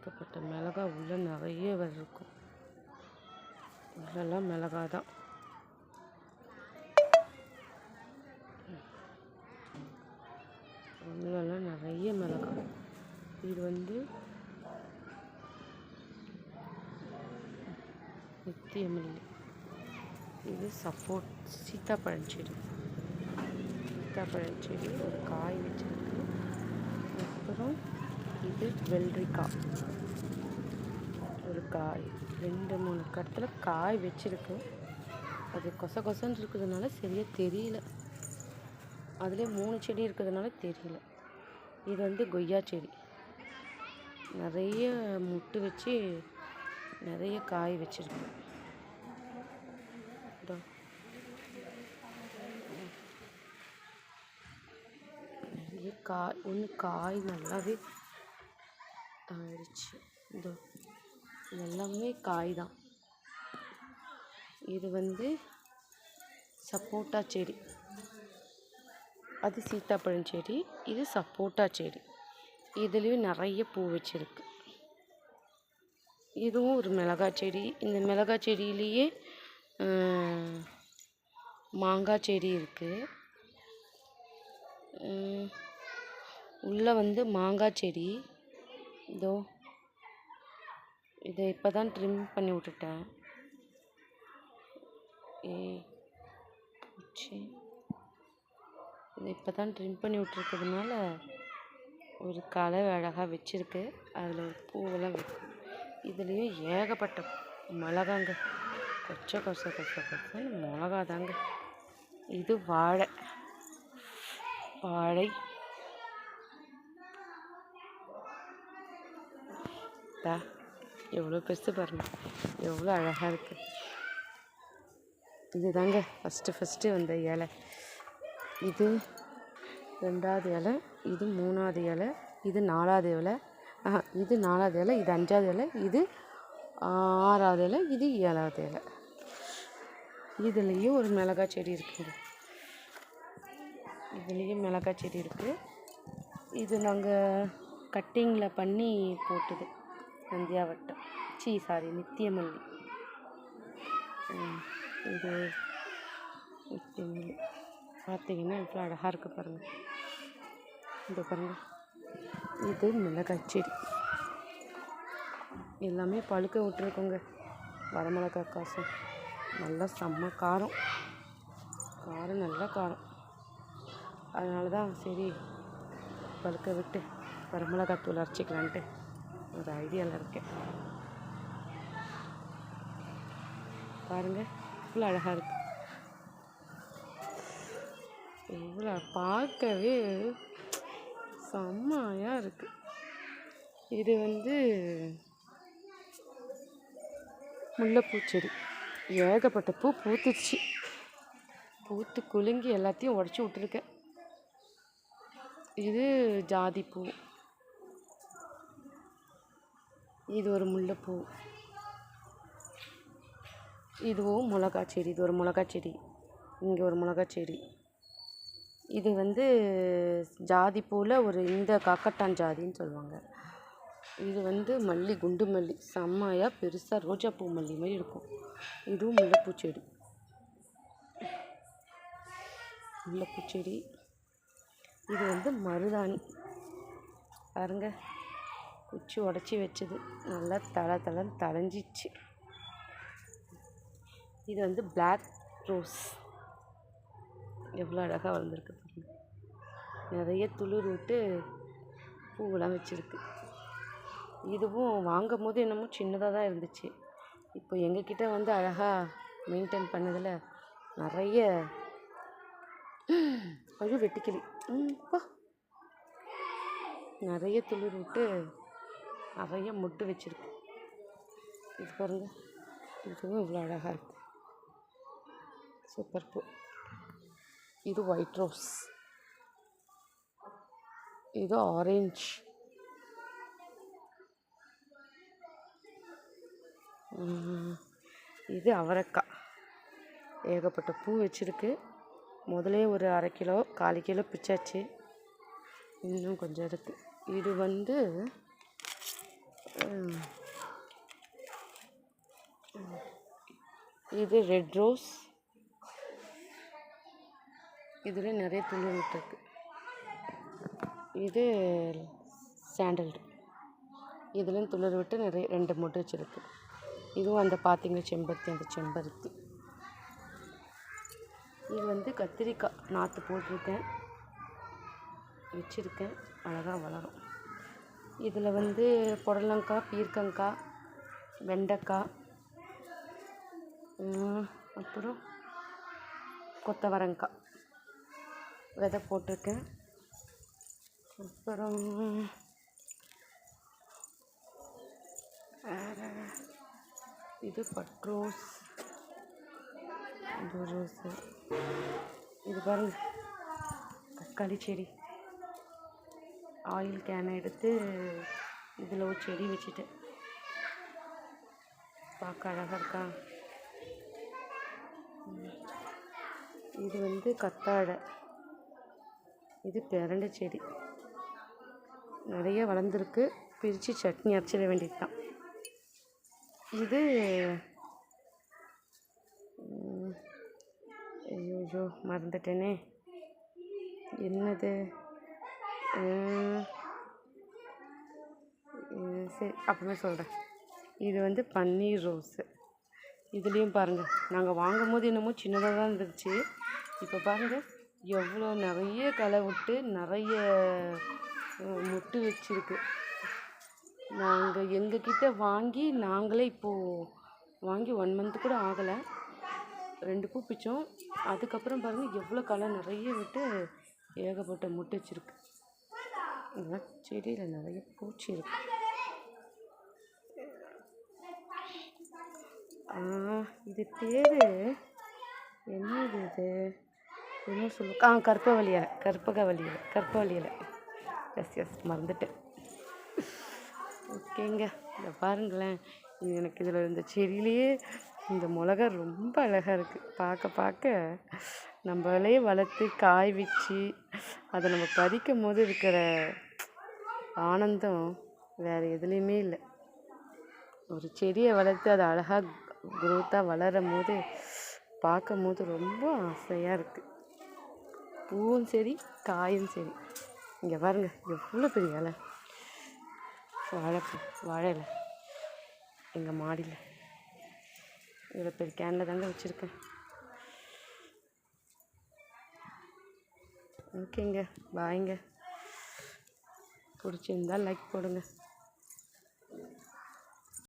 ஏகப்பட்ட மிளகா உள்ளே நிறைய இருக்கும். உள்ளெல்லாம் மிளகா தான். உள்ளெல்லாம் நிறைய மிளகா. இது வந்து நித்தியமல்லி. இது சீத்தாப்பழம் செடி ஒரு காய் வச்சிருக்கு. அப்புறம் இது வெள்ளரிக்காய் ஒரு காய். 2-3 கடத்தில் காய் வச்சிருக்கு. அது கொசன்னு இருக்கிறதுனால சரியாக தெரியல. அதுலேயே 3 செடி இருக்கிறதுனால தெரியல. இது வந்து கொய்யா செடி. நிறைய முட்டு வச்சு நிறைய காய் வச்சிருக்கு. நிறைய காய் நல்லாவே ஆயிடுச்சு. இதோ எல்லாமே காய் தான். இது வந்து சப்போட்டா செடி. அது சீத்தாப்பழம் செடி. இது சப்போட்டா செடி. இதுலேயும் நிறைய பூ வச்சிருக்கு. இதுவும் ஒரு மிளகாய் செடி. இந்த மிளகாய் செடியிலேயே மாங்காய் செடி இருக்குது. உள்ளே வந்து மாங்காய் செடி. இதோ இதை இப்போ தான் ட்ரிம் பண்ணி விட்டுட்டேன். இதை இப்போ தான் ட்ரிம் பண்ணி விட்டுருக்கிறதுனால ஒரு களை அழகாக வச்சுருக்கு. அதில் ஒரு பூவெல்லாம் இதுலேயும் ஏகப்பட்ட மிளகாங்க. கொச்சன்னு மிளகா தாங்க. இது வாழை எவ்வளோ பெருசு பாருங்க, எவ்வளோ அழகாக இருக்குது. இது தாங்க ஃபஸ்ட்டு வந்த இலை. இது 2வது இலை, இது 3வது இலை, இது 4வது இலை, இது 4வது இலை, இது 5வது இலை, இது 6வது இலை, இது 7வது இலை. இதுலேயும் ஒரு மிளகாய் செடி இருக்குங்க. இதுலேயும் மிளகாய் செடி இருக்குது. இது நாங்கள் கட்டிங்கில் பண்ணி போட்டது. நந்தியாவட்டம் நித்தியமல்லி. இது நித்தியமல்லி பார்த்தீங்கன்னா இவ்வளோ அழகாக இருக்குது பாருங்கள். இந்த பாருங்கள், இது மிளகாய் செடி. எல்லாமே பழுக்க விட்டுருக்கோங்க. வரமிளகாய் காசும் நல்லா செம்ம காரம், நல்லா காரம். அதனால தான் சரி பழுக்க விட்டு வரமிளகாய் தூள் அரைச்சிக்கலான்ட்டு ஒரு ஐடியாவில் இருக்கேன். பாருங்கள், இவ்வளோ அழகாக இருக்குது. இவ்வளோ பார்க்கவே செம்மையாக இருக்குது. இது வந்து முல்லைப்பூ செடி. ஏகப்பட்ட பூ பூத்துச்சு. பூத்து குலுங்கி எல்லாத்தையும் உடச்சி விட்டுருக்கேன். இது ஜாதிப்பூ. இது ஒரு முல்லைப்பூ. இதுவும் மிளகாய் செடி. இது ஒரு மிளகாய் செடி. இங்கே ஒரு மிளகாய் செடி. இது வந்து ஜாதிப்பூவில் ஒரு இந்த காக்கட்டான் ஜாதின்னு சொல்லுவாங்க. இது வந்து மல்லி, குண்டு மல்லி, செம்மையாக பெருசாக ரோஜாப்பூ மல்லி மாதிரி இருக்கும். இதுவும் முல்லைப்பூ செடி. இது வந்து மருதாணி. பாருங்க, குச்சி உடச்சி வச்சது நல்லா தளன்னு தளைஞ்சிச்சு. இது வந்து பிளாக் ரோஸ். எவ்வளோ அழகாக வளர்ந்துருக்கு பாருங்க. நிறைய துளிர் விட்டு பூவெல்லாம் வச்சுருக்கு. இதுவும் வாங்கும் போது என்னமோ சின்னதாக தான் இருந்துச்சு. இப்போ எங்ககிட்ட வந்து அழகாக மெயின்டைன் பண்ணதில் நிறைய வெட்டிக்கிளி நிறைய துளிர் விட்டு நிறைய முட்டு வச்சுருக்கு. இது பாருங்கள், இதுவும் இவ்வளோ அழகாக இருக்குது. சூப்பர் பூ. இது ஒயிட் ரோஸ். இது ஆரஞ்சு. இது அவரைக்காய். ஏகப்பட்ட பூ வச்சுருக்கு. முதலே ஒரு 1/2 கிலோ 1/4 கிலோ பிச்சாச்சு. இன்னும் கொஞ்சம் இருக்குது. இது வந்து இது ரெட் ரோஸ். இதில் நிறைய துளிர் விட்டுருக்கு. இது சாண்டல்வுட். இதுலேயும் துளிர் விட்டு நிறைய 2 மொட்டு வச்சுருக்கு. இதுவும் அந்த பார்த்தீங்கன்னா செம்பருத்தி, அந்த செம்பருத்தி. இது வந்து கத்திரிக்காய் நாற்று போட்டிருக்கேன், வச்சுருக்கேன், அழகாக வளரும். இதில் வந்து புடலங்காய், பீர்க்கங்காய், வெண்டைக்காய், அப்புறம் கொத்தவரங்காய் விதை போட்டிருக்கேன். அப்புறம் இது பட்ரோஸ், இது ரோஸு. இது பாருங்கள் தக்காளி செடி. ஆயில் கேனை எடுத்து இதில் ஒரு செடி வச்சுட்டேன். பார்க்க அழகாக இருக்கா. இது வந்து கத்தாழை. இது பிரண்டை செடி. நிறைய வளர்ந்துருக்கு. பிரித்து சட்னி அரைச்சிட வேண்டியது தான். இது ஐயோ மறந்துட்டேனே, என்னது, சரி அப்புறமே சொல்கிறேன். இது வந்து பன்னீர் ரோஸு. இதுலேயும் பாருங்கள், நாங்கள் வாங்கும் போது என்னமோ சின்னதாக தான் இருந்துச்சு. இப்போ பாருங்கள் எவ்வளோ நிறைய களை விட்டு நிறைய மொட்டு வச்சுருக்கு. நாங்கள் எங்ககிட்ட வாங்கி நாங்களே இப்போது வாங்கி 1 மந்த் கூட ஆகலை, 2 பூ பிச்சோம். அதுக்கப்புறம் பாருங்கள் எவ்வளோ களை நிறைய விட்டு ஏகப்பட்ட மொட்டு வச்சுருக்கு. இதெல்லாம் செடியில் நிறைய பூச்சி இருக்கு. இது பேர் என்னது, இது என்ன சொல்லுங்க, கற்பகவல்லி இலை. எஸ் மறந்துட்டேன். ஓகேங்க, இதை பாருங்களேன். எனக்கு இதில் இந்த செடியிலேயே இந்த மிளகா ரொம்ப அழகாக இருக்குது. பார்க்க நம்மளே வளர்த்து காய் வச்சு அதை நம்ம பறிக்கும் போது இருக்கிற ஆனந்தம் வேறு எதுலேயுமே இல்லை. ஒரு செடியை வளர்த்து அது அழகாக குரோத்தாக வளரும் போது பார்க்கும் போது ரொம்ப ஆசையாக இருக்குது. பூவும் சரி காயும் சரி. இங்கே பாருங்கள் எவ்வளோ பெரிய இலை, வாழை இலை எங்கள் மாடியில் இவ்வளோ பெரிய கேனில் தாங்க வச்சுருக்கேன். ஓகேங்க, பாய்ங்க. பிடிச்சிருந்தால் லைக் போடுங்க.